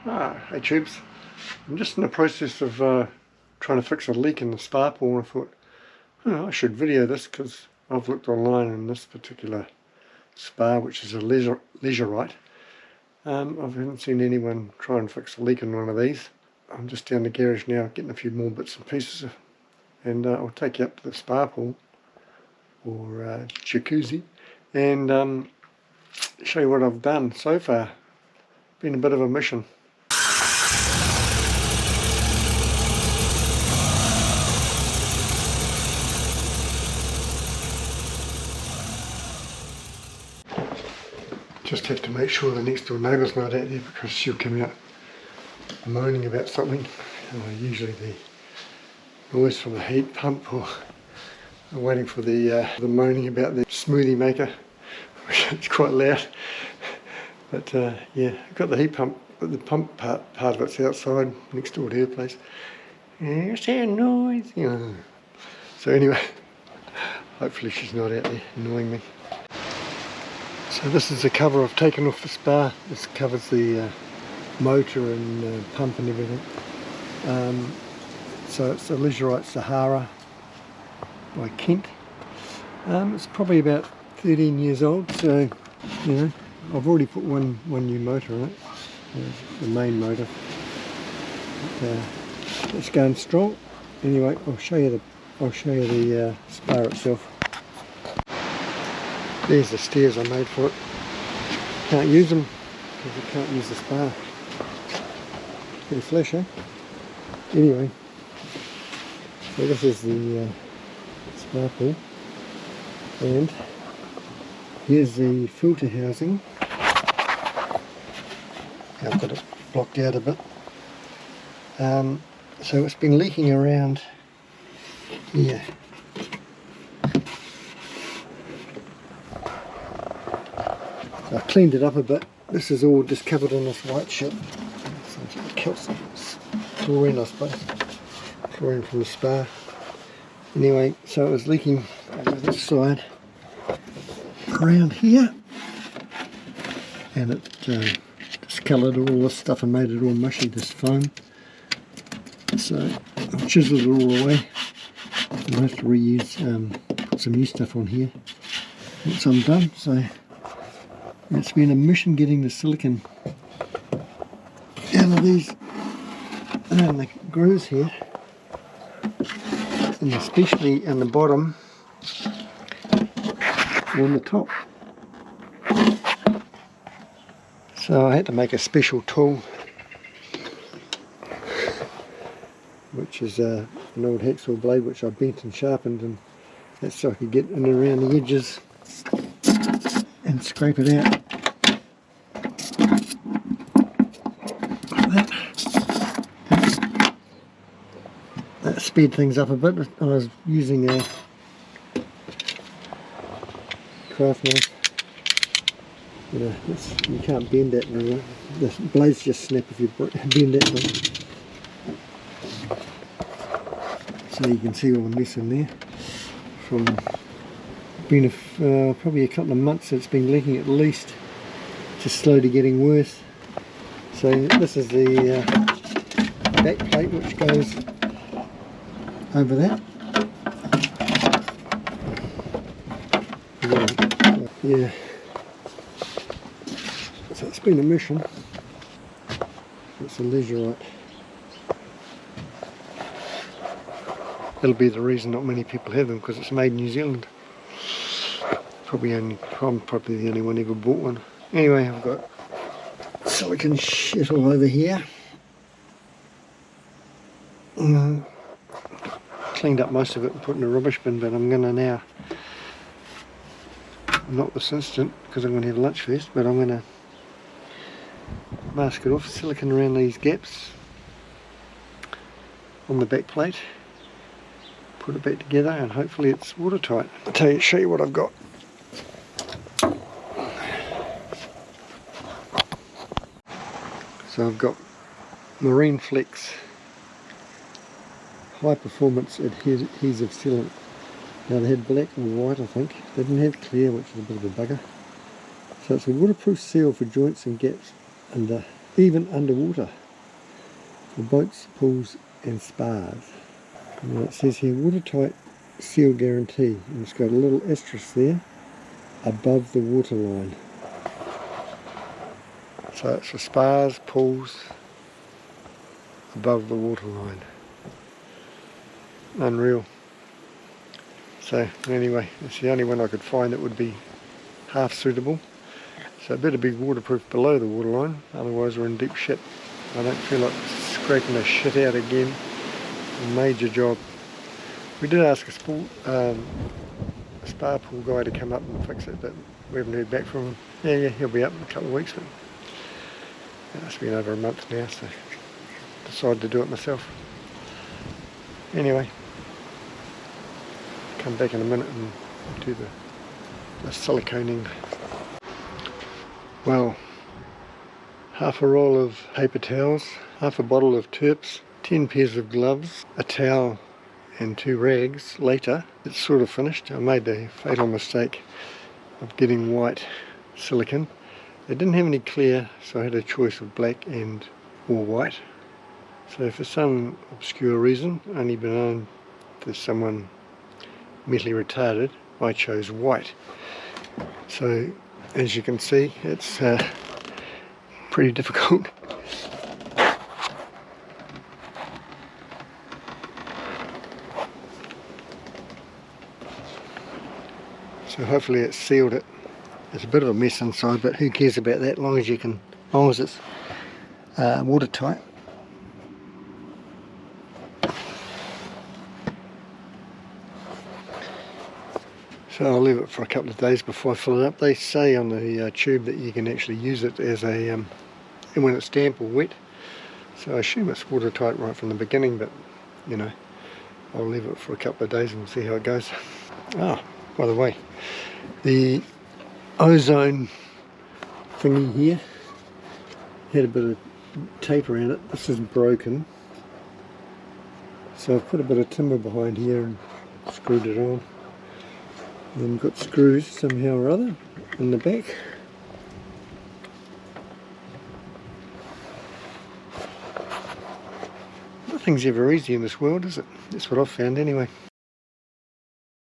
Hey tubes, I'm just in the process of trying to fix a leak in the spar pool, and I thought, I should video this because I've looked online and this particular spar, which is a Leisure-Rite, I haven't seen anyone try and fix a leak in one of these. I'm just down the garage now getting a few more bits and pieces and I'll take you up to the spar pool or jacuzzi and show you what I've done so far. Been a bit of a mission. Just have to make sure the next door neighbour's not out there because she'll come out moaning about something. Usually the noise from the heat pump, or I'm waiting for the moaning about the smoothie maker. It's quite loud. But yeah, I've got the heat pump, but the pump part of it's outside next door to her place. Yeah, what's that noise? So anyway, hopefully she's not out there annoying me. So this is the cover I've taken off the spar. This covers the motor and pump and everything. So it's a Leisure-Rite Sahara by Kent. It's probably about 13 years old, so I've already put one new motor on it, the main motor. It's going strong. Anyway, I'll show you the spar itself. There's the stairs I made for it. Can't use them because you can't use the spar. Pretty flash, eh? Anyway, so this is the spar pool, and here's the filter housing. I've got it blocked out a bit. So it's been leaking around here. I cleaned it up a bit. This is all just covered in this white shit. Calcium, chlorine, I suppose. Chlorine from the spar. Anyway, so it was leaking over this side, around here, and it discoloured all this stuff and made it all mushy, this foam. So I've chiselled it all away. I'll have to reuse, put some new stuff on here once I'm done. So it's been a mission getting the silicone out of these and the grooves here, and especially in the bottom on the top. So I had to make a special tool, which is an old hacksaw blade which I bent and sharpened, and that's so I could get in and around the edges and scrape it out. Like that. That sped things up a bit. I was using a craft knife. You can't bend that now. The blades just snap if you bend that one. So you can see all the mess in there. From been probably a couple of months it's been leaking at least, just slowly getting worse. So this is the back plate which goes over that. Yeah. So it's been a mission. It's a Leisure-Rite. That'll be the reason not many people have them, because it's made in New Zealand. I'm probably the only one ever bought one. Anyway, I've got silicone shit all over here. Cleaned up most of it and put in a rubbish bin, but I'm going to now, not this instant because I'm going to have lunch first, but I'm going to mask it off, silicone around these gaps on the back plate, put it back together, and hopefully it's watertight. I'll show you what I've got. So I've got Marine Flex high performance adhesive sealant. Now they had black and white, I think. They didn't have clear, which is a bit of a bugger. So it's a waterproof seal for joints and gaps in the even underwater for boats, pools and spas. Now it says here watertight seal guarantee, and it's got a little asterisk there above the waterline. So it's for spas, pools, above the waterline. Unreal. So anyway, it's the only one I could find that would be half suitable. So it better be waterproof below the waterline, otherwise we're in deep shit. I don't feel like scraping the shit out again. A major job. We did ask a spa pool guy to come up and fix it, but we haven't heard back from him. Yeah, he'll be up in a couple of weeks, but it's been over a month now, so I decided to do it myself. Anyway, come back in a minute and do the siliconing. Well, half a roll of paper towels, half a bottle of Terps, 10 pairs of gloves, a towel and 2 rags later, it's sort of finished. I made the fatal mistake of getting white silicone. They didn't have any clear, so I had a choice of black and or white. So for some obscure reason, only known to someone mentally retarded, I chose white. So as you can see, it's pretty difficult. So hopefully it's sealed it. It's a bit of a mess inside, but who cares about that, as long as it's watertight. So I'll leave it for a couple of days before I fill it up. They say on the tube that you can actually use it as a when it's damp or wet. So I assume it's watertight right from the beginning, but you know, I'll leave it for a couple of days and we'll see how it goes. Oh, by the way, the ozone thingy here had a bit of tape around it. This is broken, so I've put a bit of timber behind here and screwed it on. Then got screws somehow or other in the back. Nothing's ever easy in this world, is it? That's what I've found anyway.